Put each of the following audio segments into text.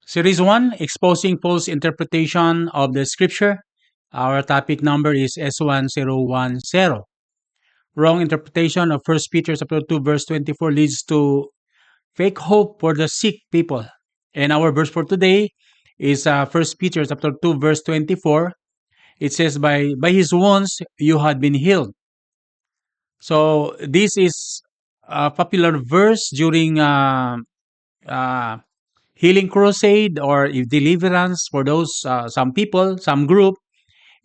Series 1, Exposing False Interpretation of the Scripture. Our topic number is S1010. Wrong interpretation of 1 Peter chapter 2 verse 24 leads to fake hope for the sick people. And our verse for today is 1 Peter chapter 2 verse 24. It says, by his wounds you had been healed. So this is a popular verse during uh, healing crusade or deliverance for those some people, some group,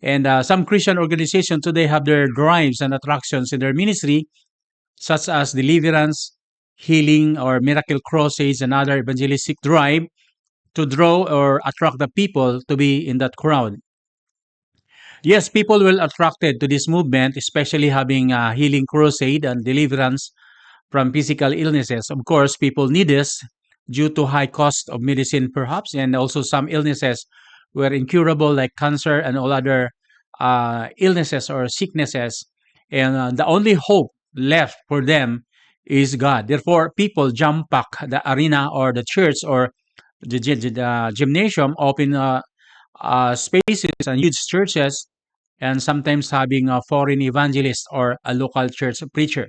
and some Christian organizations today have their drives and attractions in their ministry, such as deliverance, healing, or miracle crusades and other evangelistic drive to draw or attract the people to be in that crowd. Yes, people will attracted to this movement, especially having healing crusade and deliverance from physical illnesses. Of course, people need this due to high cost of medicine, perhaps, and also some illnesses were incurable, like cancer and all other illnesses or sicknesses. And the only hope left for them is God. Therefore, people jump pack the arena or the church or the gymnasium, open spaces and huge churches, and sometimes having a foreign evangelist or a local church preacher.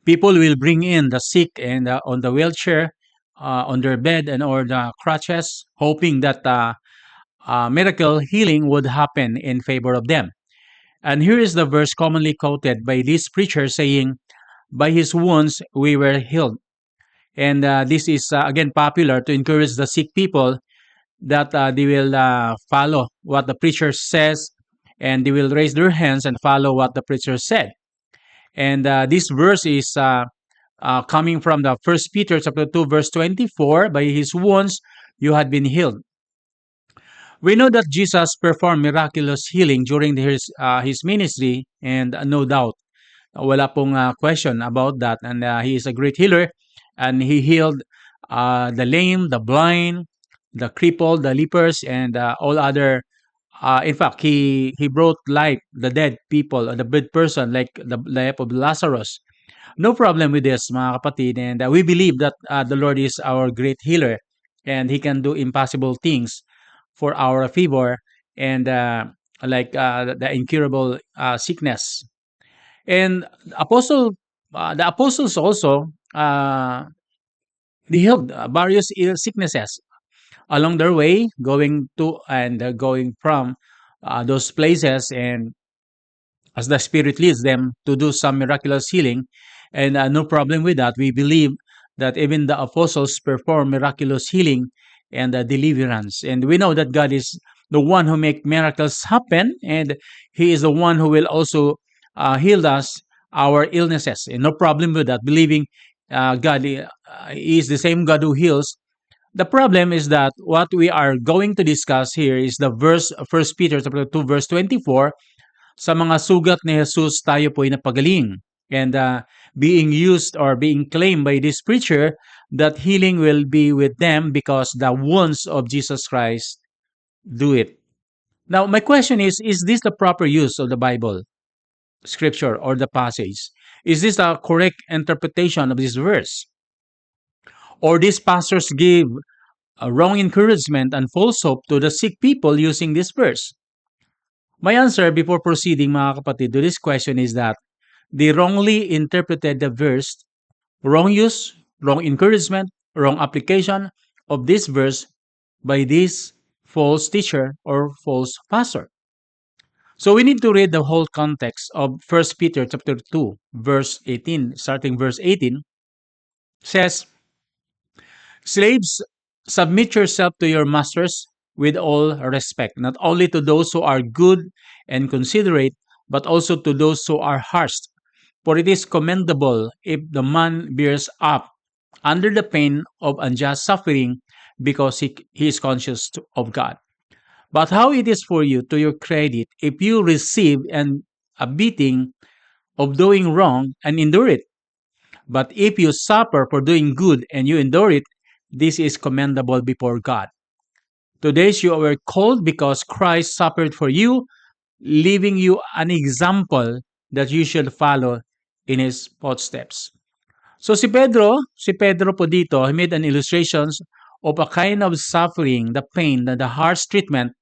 People will bring in the sick and on the wheelchair, on their bed and or the crutches, hoping that miracle healing would happen in favor of them. And here is the verse commonly quoted by this preacher saying, "By his wounds we were healed." And this is again popular to encourage the sick people that they will follow what the preacher says, and they will raise their hands and follow what the preacher said. And this verse is coming from the First Peter chapter 2 verse 24. By his wounds you had been healed. We know that Jesus performed miraculous healing during his ministry, and no doubt wala pong question about that. And he is a great healer, and he healed the lame, the blind, the crippled, the lepers, and all other. In fact, he brought life the dead people, the dead person, like the life of Lazarus. No problem with this, mga kapatid, and we believe that the Lord is our great healer, and He can do impossible things for our favor, and like the incurable sickness. And the apostles also they healed various ill sicknesses along their way, going to and going from those places, and as the Spirit leads them to do some miraculous healing. And no problem with that. We believe that even the apostles perform miraculous healing and deliverance. And we know that God is the one who make miracles happen, and He is the one who will also heal us our illnesses. And no problem with that. Believing God is the same God who heals. The problem is that what we are going to discuss here is the verse 1 Peter chapter 2 verse 24. Sa mga sugat ni Jesus tayo po ay napagaling. And being used or being claimed by this preacher that healing will be with them because the wounds of Jesus Christ do it. Now, my question is this the proper use of the Bible, scripture, or the passage? Is this a correct interpretation of this verse? Or these pastors give a wrong encouragement and false hope to the sick people using this verse? My answer before proceeding, mga kapatid, to this question is that they wrongly interpreted the verse, wrong use, wrong encouragement, wrong application of this verse by this false teacher or false pastor. So we need to read the whole context of 1 Peter chapter 2, verse 18, starting verse 18, says, "Slaves, submit yourself to your masters with all respect, not only to those who are good and considerate, but also to those who are harsh. For it is commendable if the man bears up under the pain of unjust suffering, because he is conscious of God. But how it is for you to your credit if you receive a beating of doing wrong and endure it. But if you suffer for doing good and you endure it, this is commendable before God. To this you were called because Christ suffered for you, leaving you an example that you should follow in His footsteps." So si Pedro po dito, he made an illustrations of a kind of suffering, the pain, the harsh treatment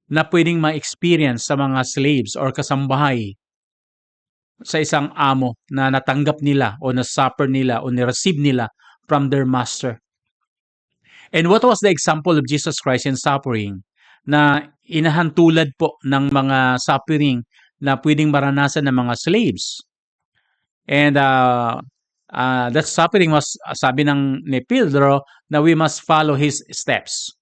na pwedeng ma-experience sa mga slaves or kasambahay sa isang amo na natanggap nila o na-suffer nila o ni-receive nila from their master. And what was the example of Jesus Christ in suffering? Na inahantulad po ng mga suffering na pwedeng maranasan ng mga slaves. And that suffering was, sabi ni Pedro, na we must follow his steps.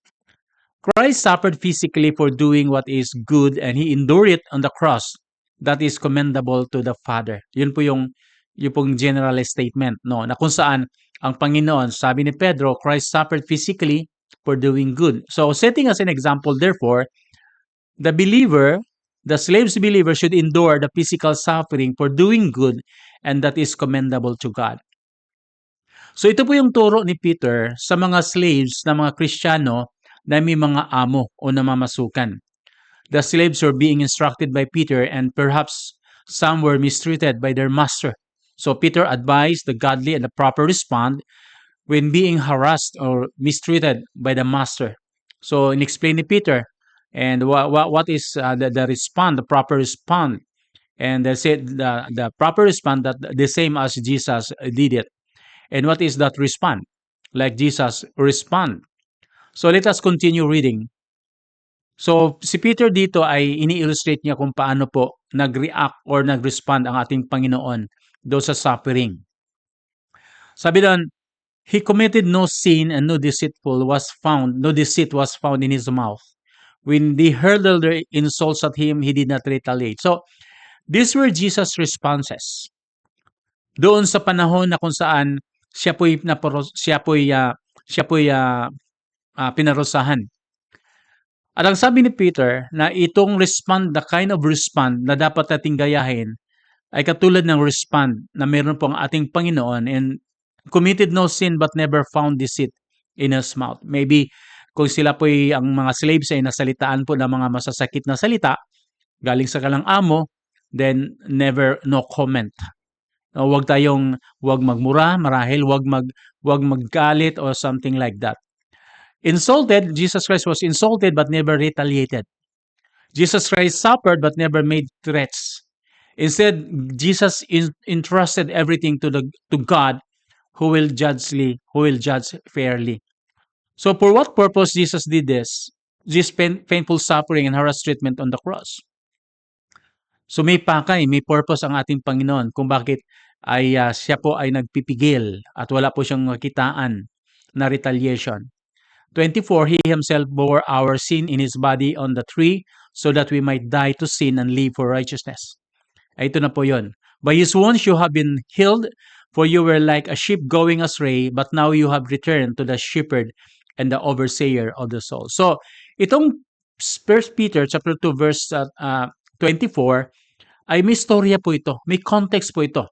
Christ suffered physically for doing what is good and he endured it on the cross that is commendable to the Father. Yun po yung pong general statement, no? Na kung saan ang Panginoon, sabi ni Pedro, Christ suffered physically for doing good. So setting as an example, therefore, the slave's believer should endure the physical suffering for doing good and that is commendable to God. So ito po yung turo ni Peter sa mga slaves na mga Kristiyano na may mga amo o namamasukan. The slaves were being instructed by Peter and perhaps some were mistreated by their master. So Peter advised the godly and the proper response when being harassed or mistreated by the master. So in-explain ni Peter and what is the response, the proper response. And they said the proper response that the same as Jesus did it. And what is that response? Like Jesus respond. So let us continue reading. So si Peter dito ay ini-illustrate niya kung paano po nag-react or nag-respond ang ating Panginoon do sa suffering. Sabi doon, he committed no sin and no deceit was found in his mouth. When they hurled their insults at him, he did not retaliate. So these were Jesus' responses. Doon sa panahon na kung saan siya po'y pinarusahan. At ang sabi ni Peter na itong respond, the kind of respond na dapat nating gayahin ay katulad ng respond na meron po ang ating Panginoon and committed no sin but never found deceit in his mouth. Maybe kung sila po ang mga slaves ay nasalitaan po ng mga masasakit na salita galing sa kalang amo, then never no comment. Wag magmura, marahil wag maggalit or something like that. Insulted, Jesus Christ was insulted but never retaliated. Jesus Christ suffered but never made threats. Instead, Jesus entrusted everything to God who will judge fairly. So for what purpose Jesus did this painful suffering and harassed treatment on the cross? So may purpose ang ating Panginoon kung bakit ay siya po ay nagpipigil at wala po siyang makitaan na retaliation. 24, he himself bore our sin in his body on the tree so that we might die to sin and live for righteousness. Ito na po yun. By his wounds you have been healed, for you were like a sheep going astray, but now you have returned to the shepherd and the overseer of the soul. So, itong 1 Peter chapter 2 verse 24 ay may storya po ito, may context po ito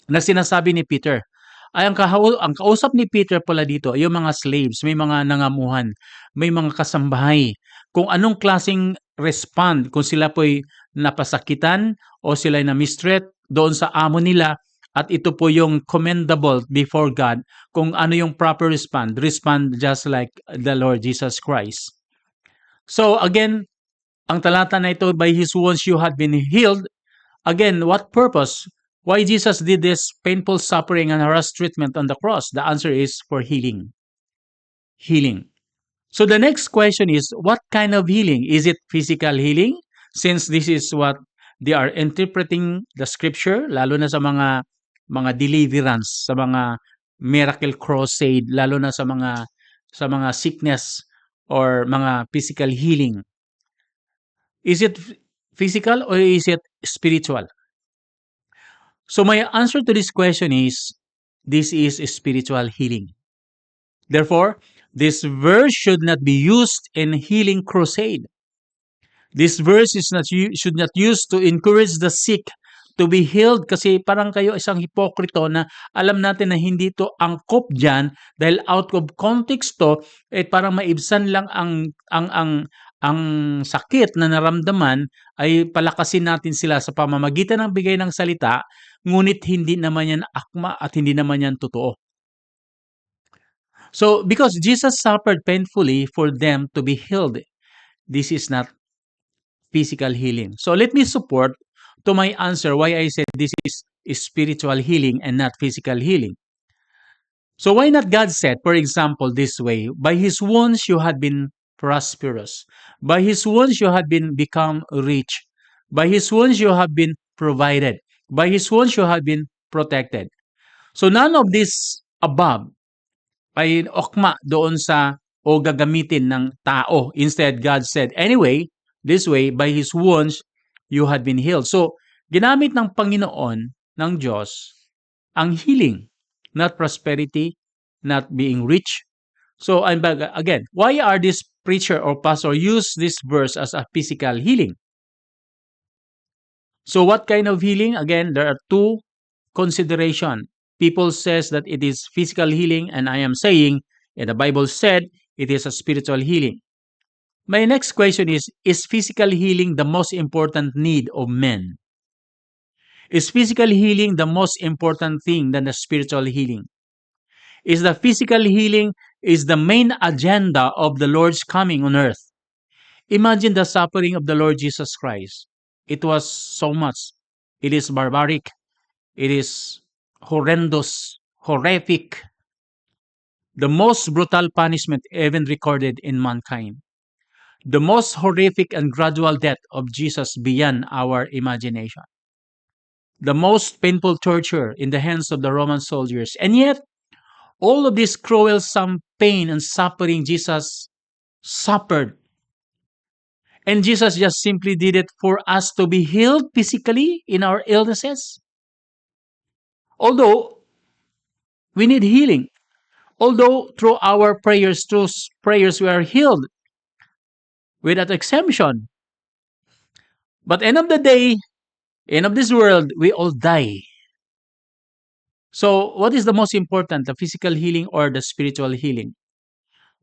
na sinasabi ni Peter. Ay ang kausap ni Peter pala dito ay yung mga slaves, may mga nangamuhan, may mga kasambahay. Kung anong klaseng respond, kung sila po'y napasakitan o sila ay na-mistreat doon sa amo nila at ito po yung commendable before God, kung ano yung proper respond just like the Lord Jesus Christ. So again, ang talata na ito, by his wounds you had been healed. Again, what purpose? Why Jesus did this painful suffering and harassed treatment on the cross? The answer is for healing. Healing. So the next question is, what kind of healing? Is it physical healing? Since this is what they are interpreting the scripture, lalo na sa mga deliverance, sa mga miracle crusade, lalo na sa mga sickness or mga physical healing. Is it physical or is it spiritual? So my answer to this question is, this is spiritual healing. Therefore, this verse should not be used in healing crusade. This verse should not used to encourage the sick to be healed kasi parang kayo isang hipokrito na alam natin na hindi to angkop dyan dahil out of context to, parang maibsan lang ang sakit na naramdaman ay palakasin natin sila sa pamamagitan ng bigay ng salita, ngunit hindi naman yan akma at hindi naman yan totoo. So, because Jesus suffered painfully for them to be healed, this is not physical healing. So, let me support to my answer why I said this is spiritual healing and not physical healing. So, why not God said, for example, this way, by His wounds you had been prosperous. By His wounds you had been become rich. By His wounds you have been provided. By His wounds you have been protected. So, none of this above ay okma doon sa o gagamitin ng tao. Instead, God said, anyway, this way, by His wounds, you had been healed. So, ginamit ng Panginoon, ng Diyos, ang healing, not prosperity, not being rich. So, again, why are this preacher or pastor use this verse as a physical healing? So, what kind of healing? Again, there are two consideration. People says that it is physical healing, and I am saying, and the Bible said, it is a spiritual healing. My next question is physical healing the most important need of men? Is physical healing the most important thing than the spiritual healing? Is the physical healing is the main agenda of the Lord's coming on earth? Imagine the suffering of the Lord Jesus Christ. It was so much. It is barbaric. It is horrendous, horrific, the most brutal punishment ever recorded in mankind. The most horrific and gradual death of Jesus beyond our imagination. The most painful torture in the hands of the Roman soldiers. And yet, all of this cruel pain and suffering Jesus suffered. And Jesus just simply did it for us to be healed physically in our illnesses. Although we need healing. Although through our prayers, we are healed without exemption. But end of the day, end of this world, we all die. So, what is the most important, the physical healing or the spiritual healing?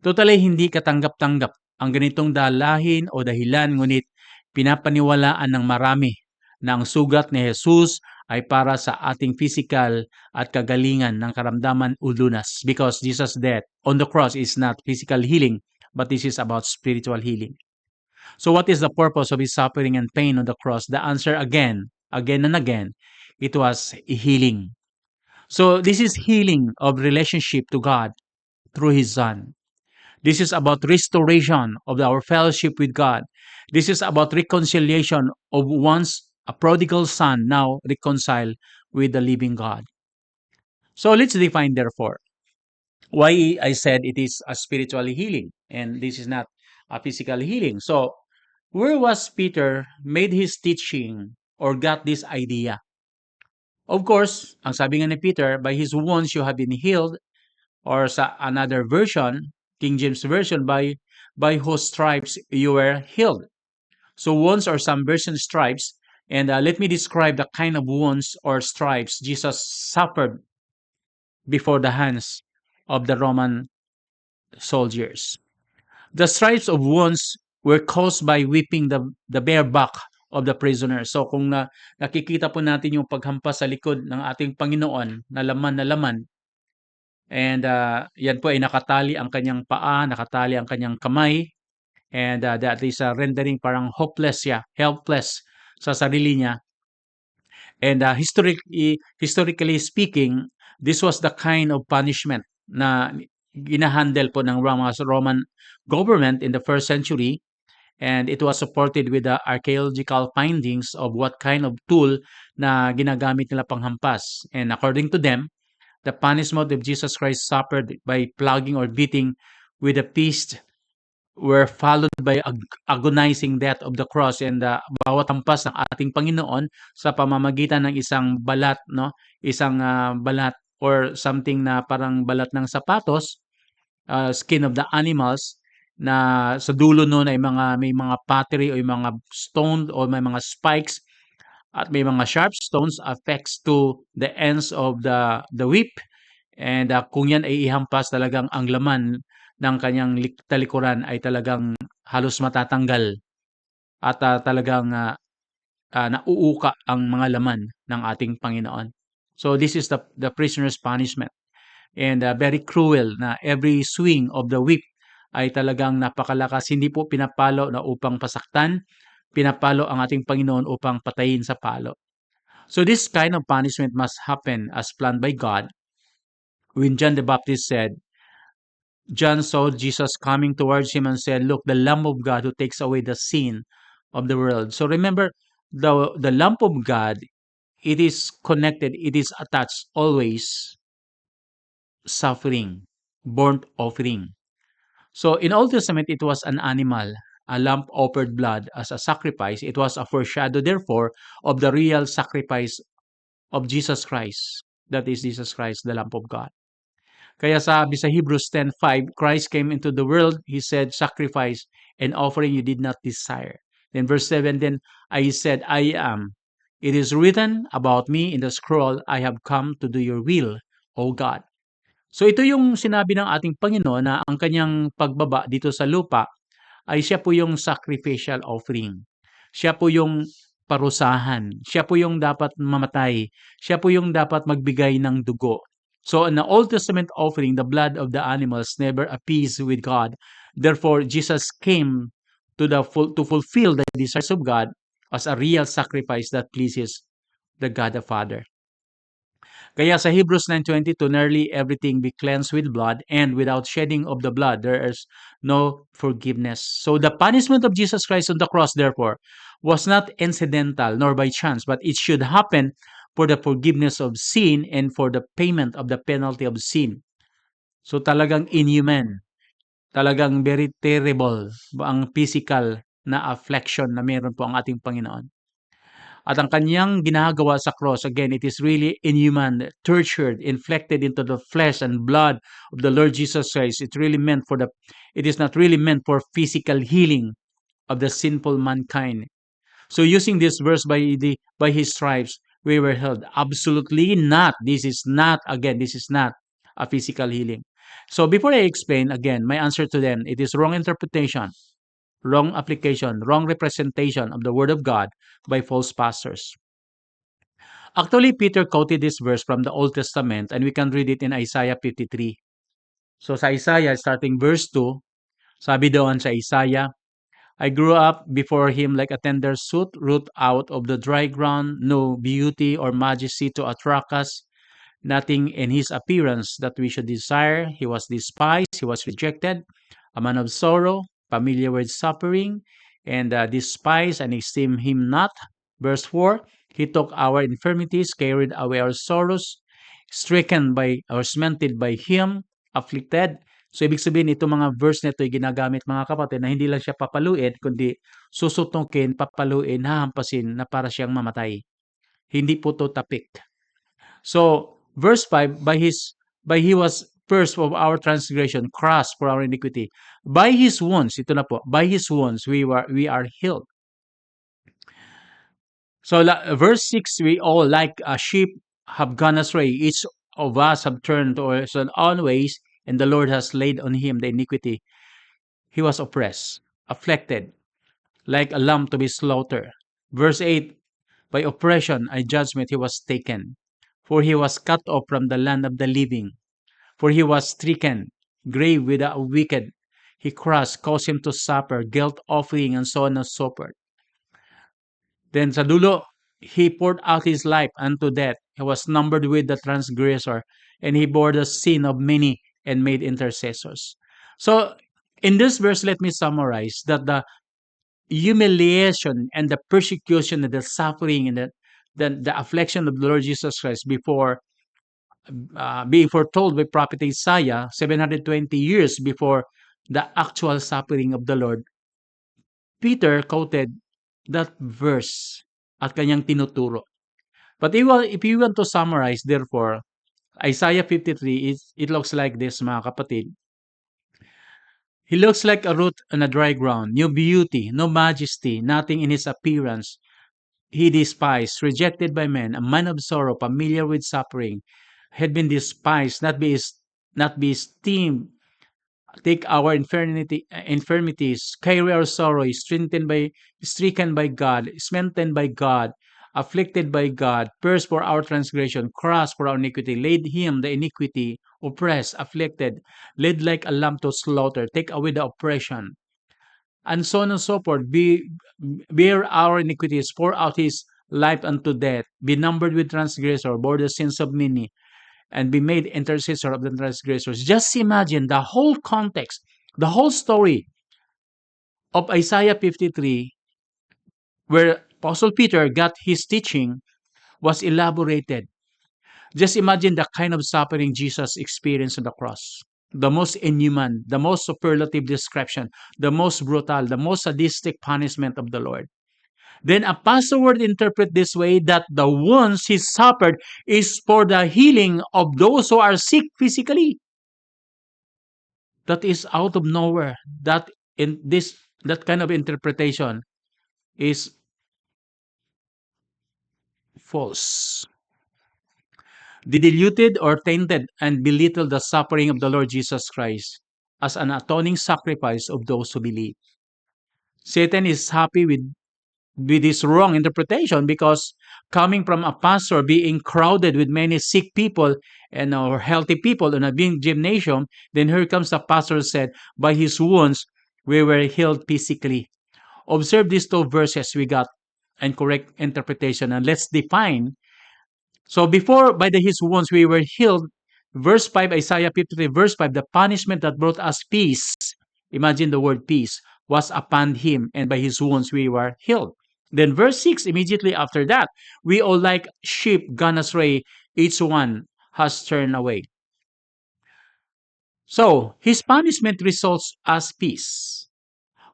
Totally hindi katanggap-tanggap ang ganitong dalahin o dahilan, ngunit pinapaniwalaan ng marami na ang sugat ni Jesus ay para sa ating physical at kagalingan ng karamdaman o lunas, because Jesus' death on the cross is not physical healing, but this is about spiritual healing. So what is the purpose of His suffering and pain on the cross? The answer again and again, it was healing. So this is healing of relationship to God through His Son. This is about restoration of our fellowship with God. This is about reconciliation of once a prodigal son, now reconciled with the living God. So let's define, therefore, why I said it is a spiritual healing and this is not a physical healing. So, where was Peter made his teaching or got this idea? Of course, ang sabi nga ni Peter, by his wounds you have been healed, or sa another version, King James Version, by whose stripes you were healed. So wounds or some version stripes, and let me describe the kind of wounds or stripes Jesus suffered before the hands of the Roman soldiers. The stripes of wounds were caused by whipping the bare back of the prisoner. So kung nakikita po natin yung paghampas sa likod ng ating Panginoon na laman, and yan po ay nakatali ang kanyang paa, nakatali ang kanyang kamay, and that is rendering parang helpless sa sarili niya. And historically speaking, this was the kind of punishment na ginahandle po ng Roman government in the first century, and it was supported with the archaeological findings of what kind of tool na ginagamit nila panghampas. And according to them, the punishment of Jesus Christ suffered by flogging or beating with a fist were followed by agonizing death of the cross, and bawat hampas ng ating Panginoon sa pamamagitan ng isang balat, no? Isang balat or something na parang balat ng sapatos, skin of the animals, na sa dulo noon ay may mga pottery o yung mga stone o may mga spikes at may mga sharp stones affects to the ends of the whip, and kung yan ay ihampas, talagang ang laman ng kanyang talikuran ay talagang halos matatanggal at talagang nauuka ang mga laman ng ating Panginoon. So this is the prisoner's punishment. and very cruel na every swing of the whip ay talagang napakalakas. Hindi po pinapalo na upang pasaktan, pinapalo ang ating Panginoon upang patayin sa palo. So this kind of punishment must happen as planned by God. When John the Baptist said, John saw Jesus coming towards him and said, "Look, the Lamb of God who takes away the sin of the world." So remember, the Lamb of God, it is connected, it is attached always suffering, burnt offering. So in Old Testament, it was an animal, a lamb offered blood as a sacrifice. It was a foreshadow, therefore, of the real sacrifice of Jesus Christ. That is Jesus Christ, the Lamb of God. Kaya sabi sa Hebrews 10:5, Christ came into the world, He said, sacrifice and offering you did not desire. Then verse 7, then I said, I am. It is written about me in the scroll, I have come to do your will, O God. So ito yung sinabi ng ating Panginoon na ang kanyang pagbaba dito sa lupa ay siya po yung sacrificial offering. Siya po yung parusahan. Siya po yung dapat mamatay. Siya po yung dapat magbigay ng dugo. So in the Old Testament offering, the blood of the animals never appeased with God. Therefore, Jesus came to fulfill the desires of God as a real sacrifice that pleases the God the Father. Kaya sa Hebrews 9:22, nearly everything be cleansed with blood, and without shedding of the blood, there is no forgiveness. So the punishment of Jesus Christ on the cross, therefore, was not incidental nor by chance, but it should happen for the forgiveness of sin and for the payment of the penalty of sin. So talagang inhuman, talagang very terrible ang physical na affliction na meron po ang ating Panginoon. At ang kanyang ginagawa sa cross, again, it is really inhuman, tortured, inflicted into the flesh and blood of the Lord Jesus Christ. It is not really meant for physical healing of the sinful mankind. So using this verse by his stripes, we were healed. Absolutely not. This is not a physical healing. So before I explain, again, my answer to them, it is wrong interpretation, wrong application, wrong representation of the Word of God by false pastors. Actually, Peter quoted this verse from the Old Testament, and we can read it in Isaiah 53. So sa Isaiah, starting verse 2, sabi doon sa Isaiah, I grew up before him like a tender shoot, root out of the dry ground, no beauty or majesty to attract us, nothing in his appearance that we should desire. He was despised, he was rejected, a man of sorrow, familiar with suffering, and despised and esteemed him not. Verse 4, he took our infirmities, carried away our sorrows, stricken by or smitten by him, afflicted. So ibig sabihin, itong mga verse na ito ay ginagamit mga kapatid na hindi lang siya papaluin, kundi susutukin, papaluin, hahampasin na para siyang mamatay. Hindi po to tapik. So, verse 5, by he was first of our transgression, crushed for our iniquity. By his wounds, ito na po, by his wounds we are healed. So, verse 6, we all like a sheep have gone astray. Each of us have turned to his own ways, and the Lord has laid on him the iniquity. He was oppressed, afflicted, like a lamb to be slaughtered. Verse 8, by oppression and judgment he was taken. For he was cut off from the land of the living. For he was stricken, grave with the wicked. He crushed, caused him to suffer, guilt offering, and so on and so forth. Then sa dulo, he poured out his life unto death. He was numbered with the transgressor, and he bore the sin of many and made intercessors. So, in this verse, let me summarize that the humiliation and the persecution and the suffering and the affliction of the Lord Jesus Christ before being foretold by prophet Isaiah 720 years before the actual suffering of the Lord, Peter quoted that verse at kanyang tinuturo. But if you want to summarize, therefore, Isaiah 53, it looks like this, mga kapatid. He looks like a root on a dry ground, no beauty, no majesty, nothing in his appearance. He despised, rejected by men, a man of sorrow, familiar with suffering, had been despised, not be esteemed. Take our infirmities, carry our sorrow, stricken by God, smitten by God, afflicted by God, pierced for our transgression, crushed for our iniquity, laid him the iniquity oppressed, afflicted, led like a lamb to slaughter, take away the oppression, and so on and so forth. Bear our iniquities, pour out his life unto death, be numbered with transgressor, bore the sins of many, and be made intercessor of the transgressors. Just imagine the whole context, the whole story of Isaiah 53, where Apostle Peter got his teaching, was elaborated. Just imagine the kind of suffering Jesus experienced on the cross. The most inhuman, the most superlative description, the most brutal, the most sadistic punishment of the Lord. Then a pastor would interpret this way that the wounds he suffered is for the healing of those who are sick physically. That is out of nowhere. That kind of interpretation is false. They diluted or tainted and belittled the suffering of the Lord Jesus Christ as an atoning sacrifice of those who believe. Satan is happy with this wrong interpretation because coming from a pastor being crowded with many sick people and or healthy people in a big gymnasium, then here comes the pastor said, by his wounds we were healed physically. Observe these two verses we got and correct interpretation, and let's define. So before by his wounds we were healed, verse 5, Isaiah 53, verse 5, the punishment that brought us peace, imagine the word peace, was upon him, and by his wounds we were healed. Then verse 6, immediately after that, we all like sheep gone astray, each one has turned away. So his punishment results as peace.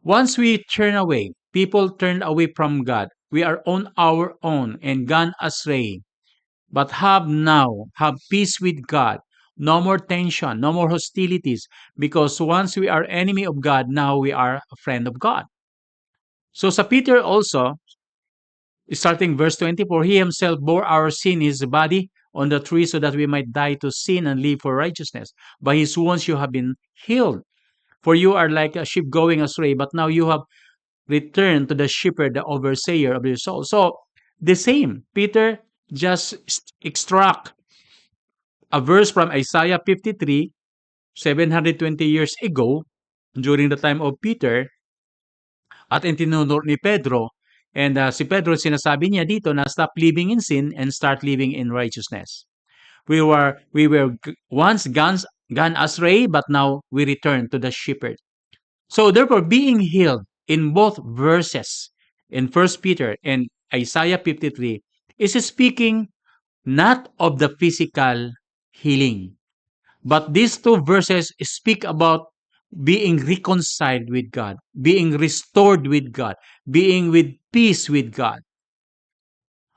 Once we turn away, people turn away from God. We are on our own and gone astray. But have peace with God. No more tension, no more hostilities, because once we are enemy of God, now we are a friend of God. So sa Peter also, starting verse 24, he himself bore our sin in his body on the tree so that we might die to sin and live for righteousness. By his wounds you have been healed. For you are like a sheep going astray, but now you have returned to the shepherd, the overseer of your soul. So the same, Peter just extract a verse from Isaiah 53, 720 years ago, during the time of Peter, at tinunod ni Pedro. And si Pedro, sinasabi niya dito na stop living in sin and start living in righteousness. We were once gone astray, but now we return to the shepherd. So therefore, being healed in both verses, in 1 Peter and Isaiah 53, is speaking not of the physical healing, but these two verses speak about being reconciled with God, being restored with God, being with peace with God.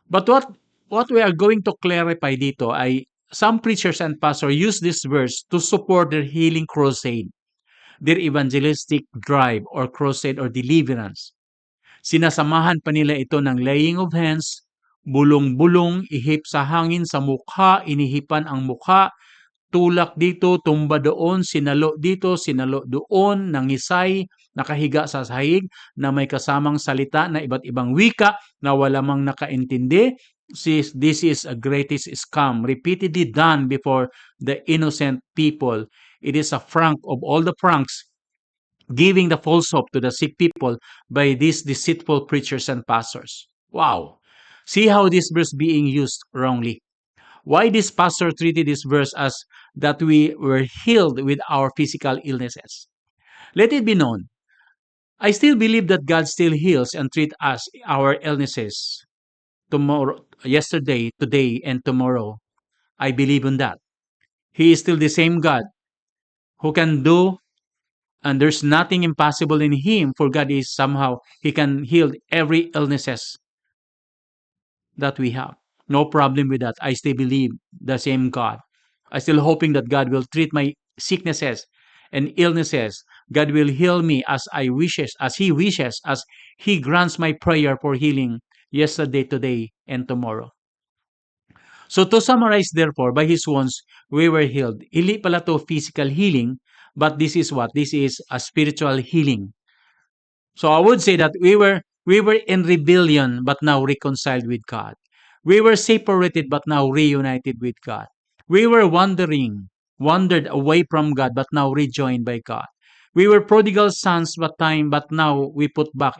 But what we are going to clarify dito ay some preachers and pastors use this verse to support their healing crusade, their evangelistic drive or crusade or deliverance. Sinasamahan pa nila ito ng laying of hands, bulong-bulong, ihip sa hangin sa mukha, inihipan ang mukha, tulak dito, tumba doon, sinalo dito, sinalo doon, nangisay, nakahiga sa sahig, na may kasamang salita na iba't ibang wika na wala mang nakaintindi. This is a greatest scam, repeatedly done before the innocent people. It is a prank of all the pranks, giving the false hope to the sick people by these deceitful preachers and pastors. Wow! See how this verse being used wrongly. Why this pastor treated this verse as that we were healed with our physical illnesses. Let it be known, I still believe that God still heals and treats us our illnesses tomorrow, yesterday, today, and tomorrow. I believe in that. He is still the same God who can do, and there's nothing impossible in him, for God is somehow, he can heal every illnesses that we have. No problem with that. I still believe the same God. I still hoping that God will treat my sicknesses and illnesses. God will heal me as He wishes, as He grants my prayer for healing yesterday, today, and tomorrow. So to summarize, therefore, by His wounds, we were healed. Hindi pala to physical healing, but this is what? This is a spiritual healing. So I would say that we were in rebellion, but now reconciled with God. We were separated, but now reunited with God. We were wandering, wandered away from God but now rejoined by God. We were prodigal sons but now we put back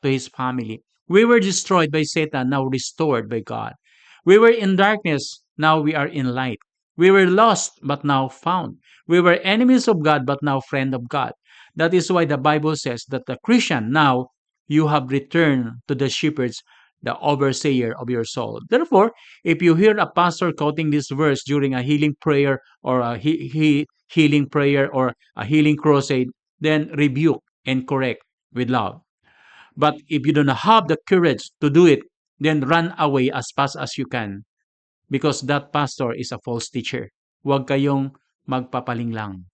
to his family. We were destroyed by Satan, now restored by God. We were in darkness, now we are in light. We were lost but now found. We were enemies of God but now friend of God. That is why the Bible says that the Christian now you have returned to the shepherds, the overseer of your soul. Therefore, if you hear a pastor quoting this verse during a healing prayer or a healing prayer or a healing crusade, then rebuke and correct with love. But if you don't have the courage to do it, then run away as fast as you can because that pastor is a false teacher. Huwag kayong magpapaling lang.